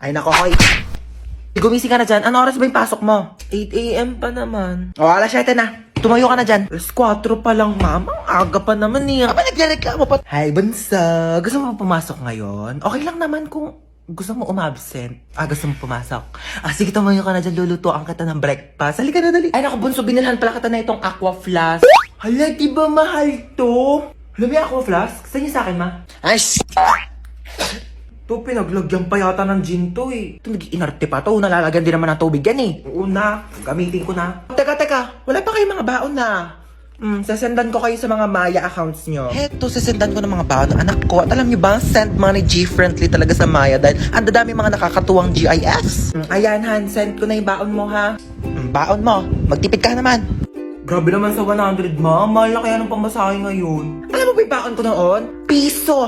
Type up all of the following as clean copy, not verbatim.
Ay nako, hoy. Gumising ka na dyan. Ano oras ba yung pasok mo? 8 a.m. pa naman. O, alas 7 na. Tumayo ka na dyan. Alas 4 pa lang, mama. Aga pa naman eh. Aba, nagreklamo pa. Hi, bunsa. Gusto mo ba pumasok ngayon? Okay lang naman kung gusto mo umabsent. Gusto mo pumasok. Sige, tumayo ka na dyan. Lulutuan kita ng breakfast. Halika na, dali. Ay, naku, bunso. Binilhan pala kita na itong aqua flask. Hala, di ba mahal to? Hala, may aqua flask? Saan niya sa akin, ma? Ay, to, pinaglagyan pa yata ng gin to eh. Ito, nag-inarte pa to. Nalalagyan din naman ng tubig yan eh. Oo na, gamitin ko na. Teka. Wala pa kayong mga baon na. Sasendan ko kayo sa mga Maya accounts nyo. Heto, sasendan ko ng mga baon ng anak ko. At alam nyo ba, send money G-friendly talaga sa Maya dahil ang dadami mga nakakatuwang GIS. Ayan, Han, send ko na yung baon mo, ha? Baon mo, magtipid ka naman. Grabe naman sa 100, ma. Mahal na kaya ng pamasahe ngayon. Alam mo ba yung baon ko noon? Piso!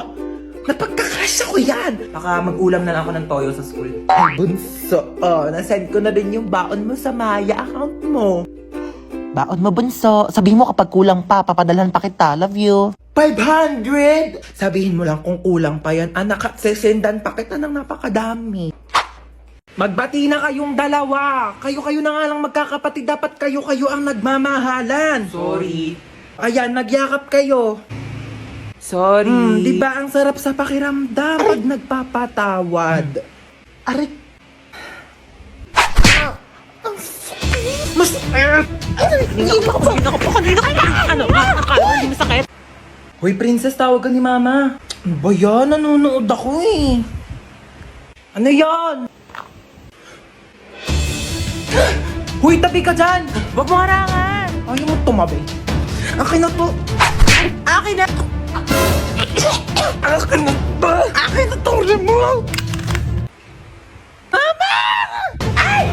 Napagkakasya ko yan! Baka mag-ulam na lang ako ng toyo sa school. Ay, bunso. Nasend ko na din yung baon mo sa Maya account mo. Baon mo, bunso. Sabihin mo kapag kulang pa, papadalhan pa kita. Love you. 500! Sabihin mo lang kung kulang pa yan. Anak, sesendan pa kita ng napakadami. Magbati na kayong dalawa. Kayo na nga lang magkakapatid. Dapat kayo ang nagmamahalan. Sorry. Ayan, nagyakap kayo. Sorry. Di ba ang sarap sa pakiramdam pag nagpapatawad? Aray. Ang sakit. Mas... Hindi na ako po kanina. Ano? Akala mo hindi masakit? Hoy, princess, tawagan ni mama. Ano ba yan? Nanonood ako eh. Ano yan? Hoy, tabi ka dyan! Huwag mo harangan! Ayaw mo tumabi. Akin na to. Akin na to. Akin na to! Akin na to! Mo! Mama! Ay!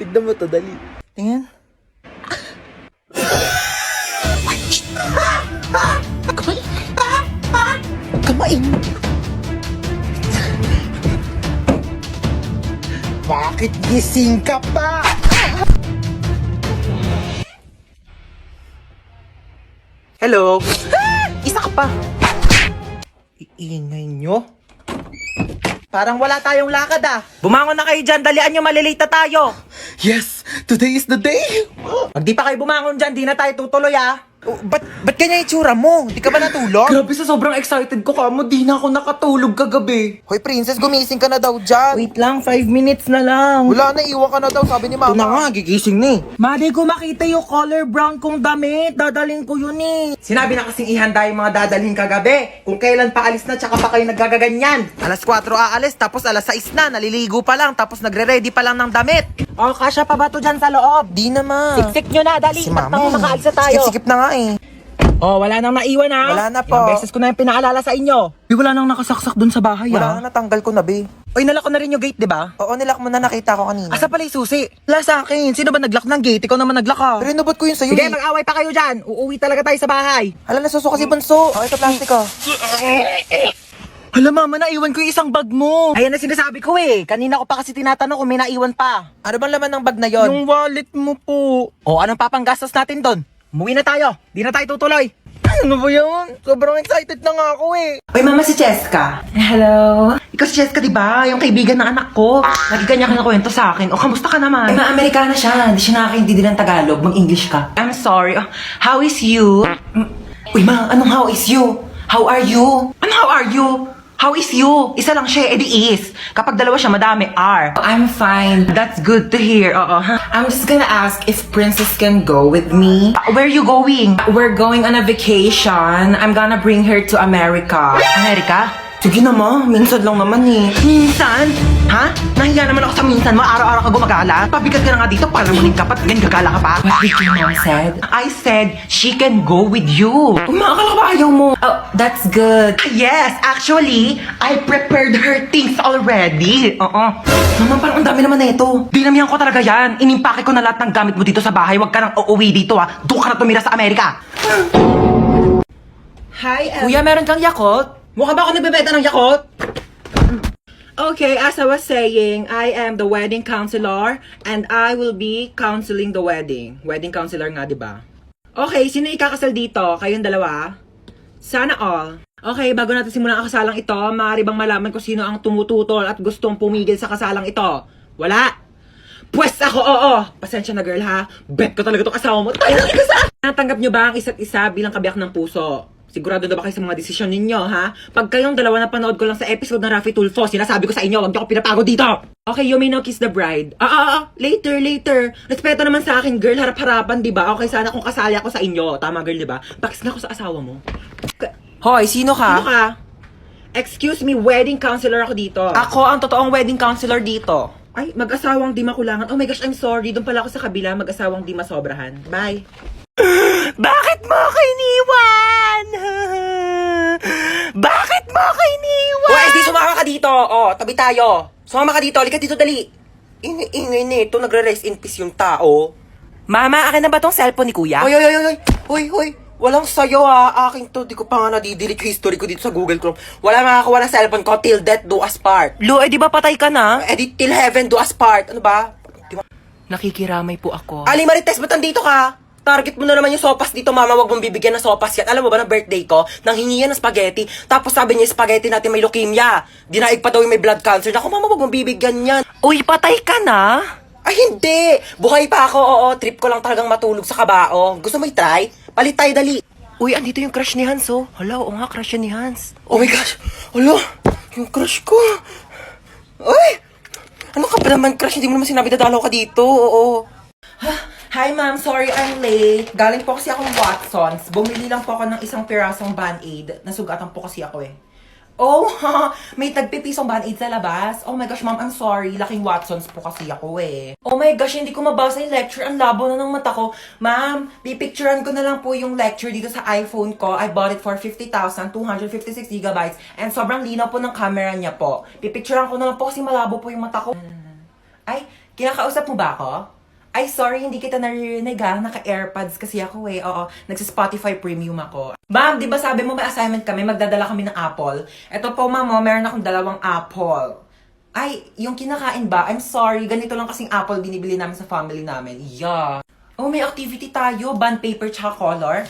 Tignan mo to, dali. Tingnan. Kamain! Bakit gising ka pa? Hello? Isa ka pa. Iingay nyo? Parang wala tayong lakad ah. Bumangon na kayo dyan, dalian nyo, malilita tayo. Yes, today is the day. Pag di pa kayo bumangon dyan, di na tayo tutuloy ah. Ba't ganyan itsura mo? Di ka ba natulog? Grabe, sa sobrang excited ko kamo, di na ako nakatulog kagabi. Hoy princess, gumising ka na daw dyan. Wait lang, 5 minutes na lang. Wala na, iwan ka na daw, sabi ni mama. Ito na nga, gigising ni. Madi ko makita yung color brown kong damit, dadalhin ko yun eh. Sinabi na kasing ihanda yung mga dadalhin kagabi. Kung kailan pa alis na, tsaka pa kayo nagagaganyan. Alas 4 aalis, tapos alas 6 na, naliligo pa lang, tapos nagre-ready pa lang ng damit. Oh, kasya pa ba to dyan sa loob? Di naman. Siksik nyo na, dali. Si mami. Makaalis na tayo. Sikip na nga eh. Oh, wala nang naiwan ha? Wala na po. Ilang beses ko na yung pinaalala sa inyo. Wala nang nakasaksak dun sa bahay ha? Wala na, natanggal ko na be. Oy, nalak ko na rin yung gate, di ba? Oo, nilak mo na, nakita ko kanina. Asa pala yung susi? Wala sa akin. Sino ba naglock ng gate? Ikaw naman naglock ha? Pero inubot ko yun sa'yo. Sige, mag-away pa kayo dyan. Uuwi talaga tayo sa bahay. Hala, nasusuka si Bunso. Oh, ito plastic ko. Hala mama, naiwan ko yung isang bag mo. Ayan na sinasabi ko eh. Kanina ko pa kasi tinatanong kung may naiwan pa. Ano bang laman ng bag na yon? Yung wallet mo po. O, anong papanggastos natin doon? Umuwi na tayo. Di na tayo tutuloy. Ano ba yun? Sobrang excited na nga ako eh. Oy, mama, si Cheska. Hello. Ikaw si Cheska, di ba? Yung kaibigan ng anak ko. Lagi kanya ka na kwento sa akin. O, kamusta ka naman? Ay, ma-Amerikana siya. Hindi siya nakakaintindi ng Tagalog. Mag-English ka. I'm sorry. How is you? Uy, ma, anong how is you? How are you? Ano how are you? How is you? Isa lang siya, edi is. Kapag dalawa siya, madami are. I'm fine. That's good to hear. I'm just gonna ask if Princess can go with me. Where are you going? We're going on a vacation. I'm gonna bring her to America. America? Sige na ma, minsan lang naman eh. Minsan? Ha? Nahiya naman ako sa minsan mo. Araw-araw ka gumagala. Pabigat ka na nga dito para muling kapat. Ganyan gagala ka pa. What did your mom said? I said she can go with you. Umakala ka ba ayaw mo? Oh, that's good. Yes, actually, I prepared her things already. Mama, parang ang dami naman na ito. Dinamihan ko talaga yan. Inimpake ko na lahat ng gamit mo dito sa bahay. Huwag ka nang uuwi dito ha. Doon ka na tumira sa Amerika. Hi, Kuya, meron kang Yakult? Mukha ba ako nagbebenta ng Yakult? Okay, as I was saying, I am the wedding counselor and I will be counseling the wedding. Wedding counselor nga, di ba? Okay, sino ikakasal dito? Kayong dalawa? Sana all. Okay, bago natin simulan ang kasalang ito, maaari bang malaman kung sino ang tumututol at gustong pumigil sa kasalang ito? Wala? Pwes ako, oo! Pasensya na girl ha, bet ko talaga itong asawa mo. Tayo lang ikasa! Natanggap nyo ba ang isa't isa bilang kabiyak ng puso? Sigurado na ba kayo sa mga desisyon ninyo, ha? Pag kayong dalawa na panood ko lang sa episode ng Raffy Tulfo, sinasabi ko sa inyo, wag niyo ako pinapagod dito! Okay, you may now kiss the bride. Later. Respeto naman sa akin, girl, harap-harapan, di ba? Okay, sana kung kasali ako sa inyo. Tama, girl, di ba? Pakis nga ako sa asawa mo. Hoy, sino ka? Sino ka? Excuse me, wedding counselor ako dito. Ako ang totoong wedding counselor dito. Ay, mag-asawang di makulangan. Oh my gosh, I'm sorry. Doon pala ako sa kabila, mag-asawang di masobrahan. Bye. Bakit mo ako iniwan? Bakit mo ako iniwan? Wes, di sumama ka dito. Oh, tabi tayo. Sumama ka dito. Halika dito, dali. Ingay nito, nagre-rest in peace yung tao. Mama, akin na ba tong cellphone ni kuya? Hoy. Walang sayo ha. Akin to. Di ko pa nga nadidelete yung history ko dito sa Google Chrome. Wala makakawa ng cellphone ko till death do us part. Lu, di ba patay ka na? Edit till heaven do us part. Ano ba? Nakikiramay po ako. Ali Marites, ba't nandito ka? Target mo na naman yung sopas dito, mama. Wag mong bibigyan ng sopas yan. Alam mo ba na birthday ko, nang hingi yan ng spaghetti. Tapos sabi niya, spaghetti natin may leukemia. Dinaig pa daw yung may blood cancer. Naku, mama, wag mong bibigyan yan. Uy, patay ka na? Ay, hindi. Buhay pa ako, oo. Trip ko lang talagang matulog sa kabao. Gusto mo i-try? Palit tayo, dali. Uy, andito yung crush ni Hans, oh. Hala, oo nga, crush yan ni Hans. Oh my gosh. Alo, yung crush ko. Ay! Ano ka ba naman, crush? Hindi mo naman sinabi dadalaw ka dito. Oo. Hi, ma'am. Sorry I'm late. Galing po kasi akong Watsons. Bumili lang po ako ng isang pirasong Band-Aid. Nasugatan po kasi ako eh. Oh, may tagpipisong Band-Aid sa labas. Oh my gosh, ma'am, I'm sorry. Laking Watsons po kasi ako eh. Oh my gosh, hindi ko mabasa yung lecture. Ang labo na ng mata ko. Ma'am, pipicturean ko na lang po yung lecture dito sa iPhone ko. I bought it for 50,000, 256 gigabytes. And sobrang linaw po ng camera niya po. Pipicturean ko na lang po kasi malabo po yung mata ko. Ay, kinakausap mo ba ako? Ay, sorry, hindi kita naririnig ha. Naka-AirPods kasi ako eh. Oo, nagsa-Spotify Premium ako. Ma'am, di ba sabi mo may assignment kami, magdadala kami ng apple? Ito po, ma'am, meron akong 2 apple. Ay, yung kinakain ba? I'm sorry, ganito lang kasing apple binibili namin sa family namin. Yeah. Oh, may activity tayo. Bond paper tsaka color.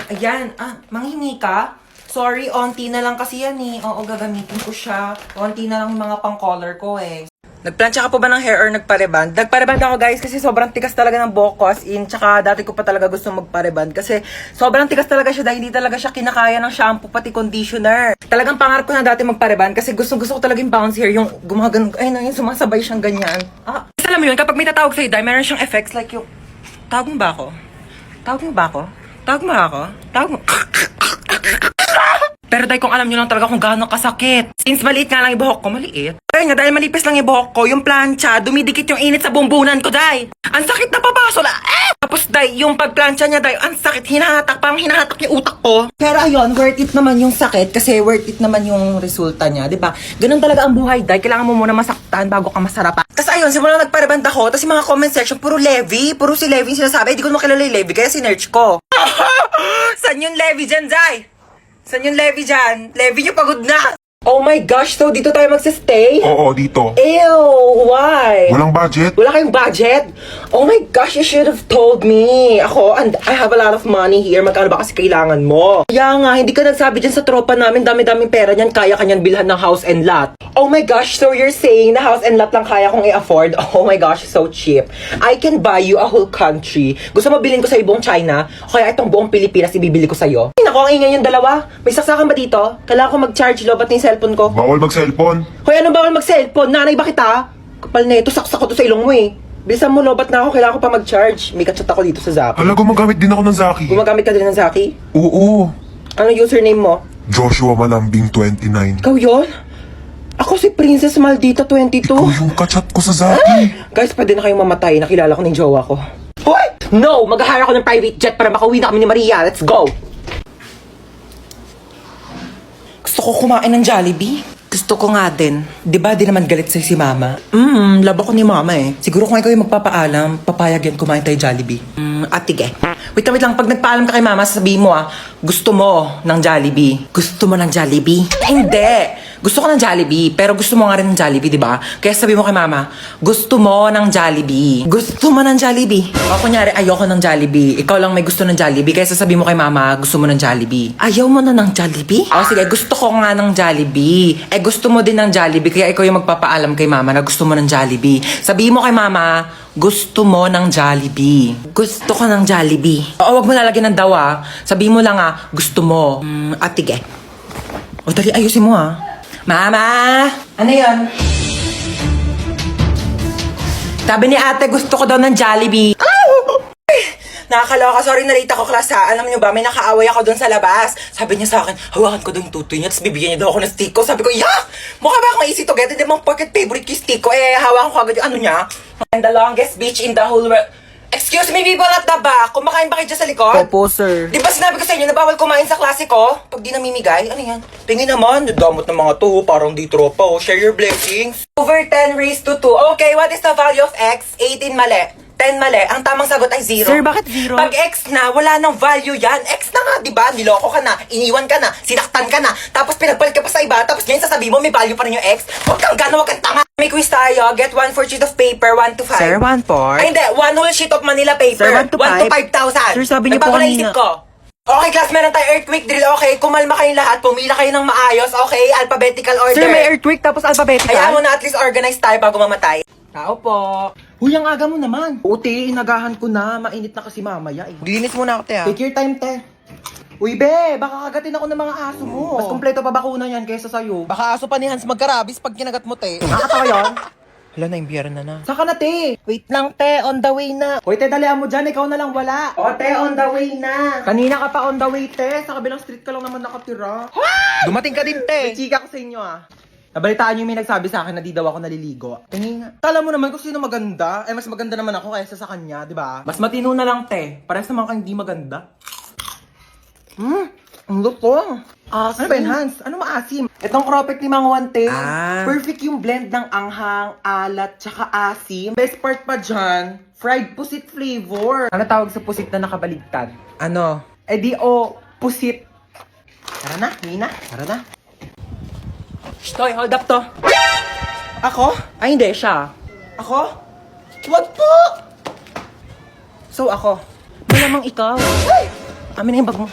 Ayan, manghingi ka? Sorry, onti na lang kasi yan eh. Oo, gagamitin ko siya. Onti na lang yung mga pang-color ko eh. Nagplansya ka po ba ng hair or nagpareband? Nagpareband ako guys kasi sobrang tigas talaga ng buhok ko as in. Tsaka dati ko pa talaga gusto magpareband kasi sobrang tigas talaga siya dahil hindi talaga siya kinakaya ng shampoo pati conditioner. Talagang pangarap ko na dati magpareband kasi gusto ko talaga yung bounce hair, yung gumagan, ay na yun, sumasabay siyang ganyan. Alam mo yun, kapag may tatawag sa'yo dahil meron siyang effects like yung, tawag mo ba ako? Pero dahil kung alam nyo lang talaga kung gaano kasakit. Since maliit nga lang yung buhok ko, maliit. Kaya nga, dahil manipis lang yung buhok ko, yung plancha, dumidikit yung init sa bumbunan ko, day. Ang sakit na papaso na, Tapos, day, yung pagplancha niya, day, ang sakit, parang hinahatak yung utak ko. Pero ayun, worth it naman yung sakit kasi worth it naman yung resulta niya, di ba? Ganun talaga ang buhay, day. Kailangan mo muna masaktan bago ka masarapan. Tapos ayun, simula nagpareband ako, tapos yung mga comment section, puro si Levi yung sinasabi. Di ko makilala yung Levi, kaya sinerch ko. San yung Levi dyan, day? Saan yung Levi dyan? Levi nyo pagod na! Oh my gosh, so dito tayo magsistay? Oo, dito. Ew, why? Walang budget? Wala kayong budget? Oh my gosh, you should have told me. Ako, and I have a lot of money here. Magkano ba kasi kailangan mo? Kaya nga, hindi ka nagsabi dyan sa tropa namin, dami-daming pera niyan, kaya kanyan bilhan ng house and lot. Oh my gosh, so you're saying na house and lot lang kaya kong i-afford? Oh my gosh, so cheap. I can buy you a whole country. Gusto mo bilhin ko sa buong China? O kaya itong buong Pilipinas ibibili ko sa'yo? Ay, naku, ang ingay yung dalawa. May saksakan ba dito? Kailangan ko mag-charge lobat ng cellphone ko. Bawal mag-cellphone. Hoy, ano bawal mag-cellphone? Nanay ba kita? Kapal na ito, saksak ko to sa ilong mo eh. Bilisan mo, lobat na ako. Kailangan ko pa mag-charge. May kachat ako dito sa Zaki. Hala, gumagamit din ako ng Zaki. Gumagamit ka din ng Zaki? Oo. Ano username mo? Joshua Malambing 29. Ikaw yun? Ako si Princess Maldita 22. Ikaw yung kachat ko sa Zaki. Guys, pwede na kayong mamatay. Nakilala ko ng jowa ko. Hoy! No! Mag-hire ako ng private jet para makauwi na kami ni Maria. Let's go! Gusto ko kumain ng Jollibee. Gusto ko nga din. Diba di naman galit sa'yo si mama? Labo ko ni mama eh. Siguro kung ikaw yung magpapaalam, papayag yan kumain tayo Jollibee. Atige. Wait lang. Pag nagpaalam ka kay mama, sasabihin mo gusto mo ng Jollibee. Gusto mo ng Jollibee? Hindi! Gusto ko ng Jollibee, pero gusto mo nga rin ng Jollibee, di ba? Kaya sabi mo kay mama, gusto mo ng Jollibee. Gusto mo ng Jollibee. O kunyari, ayoko ng Jollibee. Ikaw lang may gusto ng Jollibee, kaya sasabi mo kay mama, gusto mo ng Jollibee. Ayaw mo na ng Jollibee? O sige, gusto ko nga ng Jollibee. Eh, gusto mo din ng Jollibee, kaya ikaw yung magpapaalam kay mama na gusto mo ng Jollibee. Sabihin mo kay mama, gusto mo ng Jollibee. Gusto ko ng Jollibee. Oo, wag mo lalagyan ng dawa. Sabihin mo lang gusto mo. Atige. O dali, ayusin mo Mama! Ano yan? Sabi ni ate, gusto ko daw ng Jollibee. Nakakaloka, sorry na late ako class Alam niyo ba, may nakaaway ako doon sa labas. Sabi niya sa akin, hawakan ko daw yung tutoy niya, tapos bibigyan niya daw ako ng stick ko. Sabi ko, mukha ba akong easy to get? Hindi mong pocket favorite ko yung stick ko. Hawakan ko agad yung ano niya. And the longest beach in the whole world. Excuse me, people at the back. Kumakain ba kayo dyan sa likod? Opo, sir. Di ba sinabi ko sa inyo na bawal kumain sa klase ko? Pag di namimigay, ano yan? Tingin naman, damot ng mga to, parang di tropa Share your blessings. Over 10 raised to 2. Okay, what is the value of x? 18 mali. 10 mali. Ang tamang sagot ay 0. Sir, bakit 0? Pag x na, wala nang value yan. X na nga, di ba? Niloko ka na, iniwan ka na, sinaktan ka na, tapos pinagpalit ka pa sa iba, tapos ngayon sasabihin mo may value pa rin yung x. Huwag kang gano'n, huwag kang tanga. May quiz tayo. Get 1 4 sheet of paper, 1 to 5. Sir, 1 4. Ay, hindi. 1 whole sheet of Manila paper. Sir, 1 to 1 to 5,000. 5,000. Sir, sabi niyo po Nagbago na kanina. isip ko. Okay, class, meron tayo earthquake drill. Okay, kumalma kayong lahat. Pumila kayo ng maayos. Okay, alphabetical order. Sir, may earthquake tapos alphabetical. Hayaan mo na at least organize tayo bago mamatay. Tao po. Huy, ang aga mo naman. Uti, inagahan ko na. Mainit na kasi mamaya eh. Linis muna ako, te Take your time, te. Uy, be, baka kagatin ako ng mga aso mo. Mas kompleto pa bakuna yan kaysa sa'yo. Baka aso pa ni Hans magkarabis pag kinagat mo, te. Nakakatawa yun? Hala, na-imbiyara na. Saka na, te. Wait lang, te. On the way na. Hoy, te, dalian mo dyan. Ikaw na lang wala. O, te, on the way na. Kanina ka pa on the way, te. Sa kabilang street ka lang naman nakatira. Dumating ka din, te. May chika ko sa inyo, Nabalitaan niyo may nagsabi sa akin na di daw ako naliligo. Tingin nga. Kala mo naman kung sino maganda. Mas maganda naman ako kaysa sa kanya, di ba? Mas matino na lang, te. Parehas naman kang di maganda. Ang luto. Ano ba yun, Hans? Ano maasim? Itong cropek ni Mang Juan, te. Perfect yung blend ng anghang, alat, tsaka asim. Best part pa dyan, fried pusit flavor. Ano tawag sa pusit na nakabaligtad? Ano? Pusit. Tara na, Nina. Tara na. Toy, hold up to. Ako? Ay, hindi, siya. Ako? Wag po! So, ako. Malamang ikaw. Amin na yung bag mo.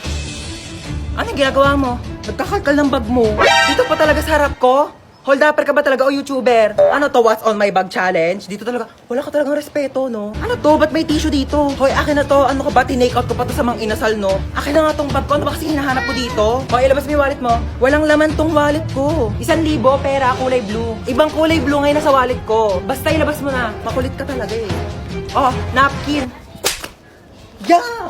Ano yung ginagawa mo? Nagkakalkal ng bag mo. Dito pa talaga sa harap ko? Hold upper ka ba talaga o YouTuber? Ano to, what's on my bag challenge? Dito talaga, wala ka talagang respeto, no? Ano to, ba't may tissue dito? Hoy, akin na to, ano ka ba, tinake out ko pa to sa mga inasal, no? Akin na nga tong bag ko, ano ba kasi hinahanap ko dito? Hoy, ilabas mo yung wallet mo. Walang laman tong wallet ko. 1,000 pera, kulay blue. Ibang kulay blue ngayon nasa wallet ko. Basta ilabas mo na, makulit ka talaga eh. Oh, napkin. Yeah!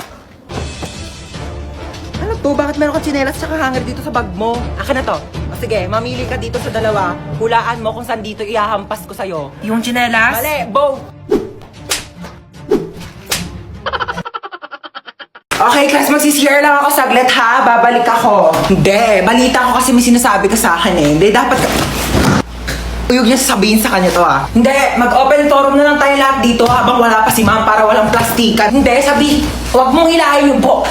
Ano to? Bakit meron kang tsinelas tsaka hanger dito sa bag mo? Akin na to. O sige, mamili ka dito sa dalawa. Hulaan mo kung saan dito ihahampas ko sa'yo. Yung tsinelas? Mali! Both! Okay, class, magsisiyare lang ako saglit ha. Babalik ako. Hindi, balita ko kasi may sinasabi ka sa akin eh. Hindi, dapat ka... Uyog niya sasabihin sa kanya to Hindi, mag-open forum na lang tayo lahat dito habang wala pa si ma'am para walang plastikan. Hindi, sabi, huwag mong hilahin yung po.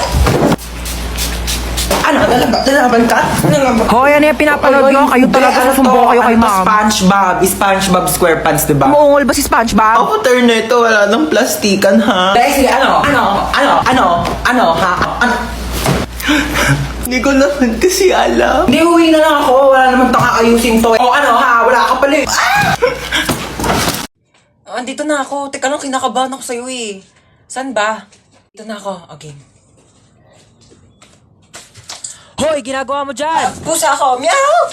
Ano? Lalaban ka? Hoy, ano yung pinapanood nyo? Kayo talaga susumbo kayo kay ma'am. SpongeBob SquarePants, diba? Umuungol ba si SpongeBob? Ako, turn nito, wala nang plastikan, ha? Dahil sige, ano, ha? Hindi ko naman kasi alam. Hindi, uwi na lang ako. Wala naman tang aayusin to. O ano, ha? Wala ka pala. Andito na ako. Teka lang, kinakabahan ako sa'yo eh. San ba? Dito na ako. Okay. Hoy, ginagawa mo dyan! Pusa ako. Meow!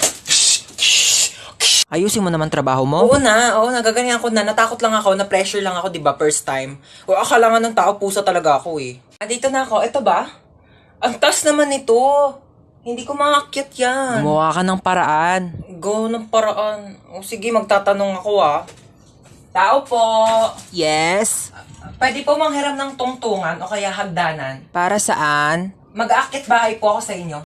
Ayusin mo naman trabaho mo? Oo, nagaganyan ako na. Natakot lang ako, na-pressure lang ako, diba, first time. O, akala nga ng tao, pusa talaga ako eh. Andito na ako. Ito ba? Ang taas naman ito. Hindi ko maakyat yan. Gumawa ka ng paraan. Go ng paraan. O sige, magtatanong ako Tao po. Yes? Pwede po manghiram ng tungtungan o kaya hagdanan. Para saan? Mag-aakit bahay po ako sa inyo.